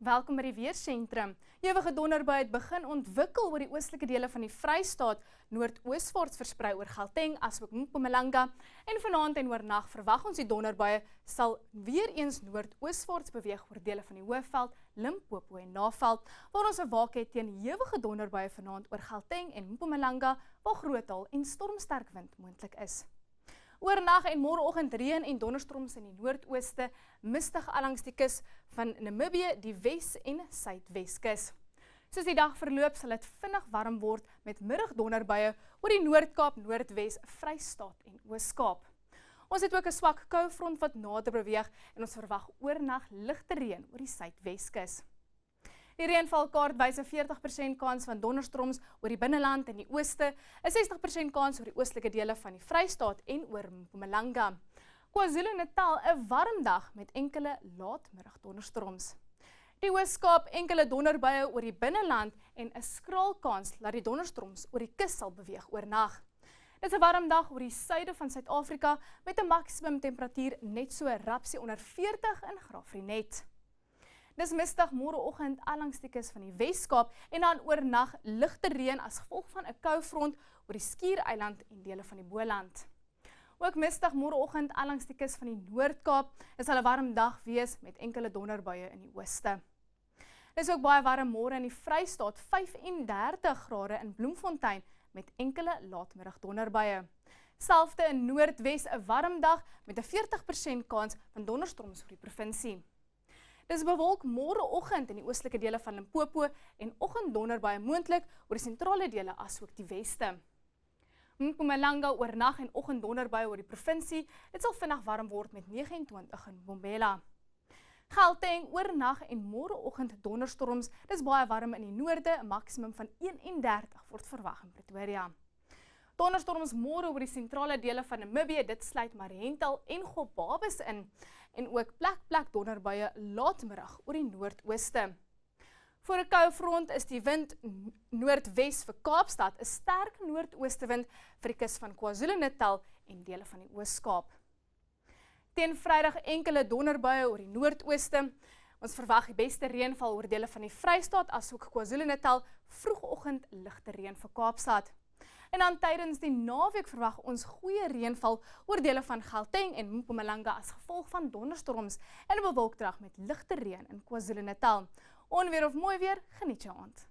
Welkom by die Weersentrum. Ewige donderbuie het begin ontwikkel oor die oostelike dele van die Vrystaat, noordooswaarts versprei oor Gauteng asook Mpumalanga. En vanaand en oornag verwag ons die donderbuie sal weer eens noordooswaarts beweeg oor dele van die Hoëveld, Limpopo en Naveld, waar ons 'n waak het teen ewige donderbuie vanaand oor Gauteng en Mpumalanga, waar grootaal en stormsterk wind moontlik is. Oornag en môreoggend reën en donderstorms in die noordooste, mistig langs die kus van Namibië, die Wes- en Suidweskus. Soos die dag verloop sal dit vinnig warm word met middagdonderbuie oor die Noord-Kaap, Noordwes, Vrystaat en Oos-Kaap. Ons het ook 'n swak koufront wat nader beweeg en ons verwag oornag ligte reën oor die Suidweskus. Die reënvalkaart wys 'n 40% kans van donderstorms oor die binneland en die ooste, 'n 60% kans oor die oostelike dele van die Vrystaat en oor Mpumalanga. KwaZulu-Natal 'n warm dag met enkele laatmiddag donderstorms. Die Oos-Kaap enkele donderbuie oor die binneland en 'n skraal kans dat die donderstorms oor die kus sal beweeg oornag. Dit is 'n warm dag oor die suide van Suid-Afrika met 'n maksimum temperatuur net so rapsie onder 40 in Graafrenet. Dis mistig môreoggend langs die kus van die Wes-Kaap en dan oornag ligte reën as gevolg van 'n koufront oor die Skiereiland en dele van die Boland. Ook mistig môreoggend langs die kus van die Noord-Kaap. Dit sal 'n warm dag wees met enkele donderbuie in die ooste. Dis ook baie warm môre in die Vrystaat, 35 grade in Bloemfontein met enkele laatmiddag donderbuie. Selfde in Noordwes 'n warm dag met 'n 40% kans van donderstorms vir die provinsie. Dis bewolk môreoggend in die oostelike dele van Limpopo en oggenddonderbuie moontlik oor die sentrale dele asook die weste. Mpumalanga oornag en oggenddonderbuie oor die provinsie. Dit sal vinnig warm word met 29 in Mbombela. Gauteng oornag en môreoggend donderstorms. Dis baie warm in die noorde, 'n maksimum van 31 word verwag in Pretoria. Donderstorms môre oor die sentrale dele van Namibië, dit sluit Mariental en Gobabis in en ook plek donderbuie laatmiddag oor die noordooste. Voor 'n koufront is die wind noordwes vir Kaapstad, 'n sterk noordoostewind vir die kus van KwaZulu-Natal en dele van die Oos-Kaap. Teen Vrydag enkele donderbuie oor die noordooste. Ons verwag die beste reënval oor dele van die Vrystaat asook KwaZulu-Natal, vroegoggend ligte reën vir Kaapstad. En dan tydens die naweek verwag ons goeie reënval oor dele van Gauteng en Mpumalanga as gevolg van donderstorms en 'n bewolkdag met ligte reën in KwaZulu-Natal. Onweer of mooi weer, geniet jou aand.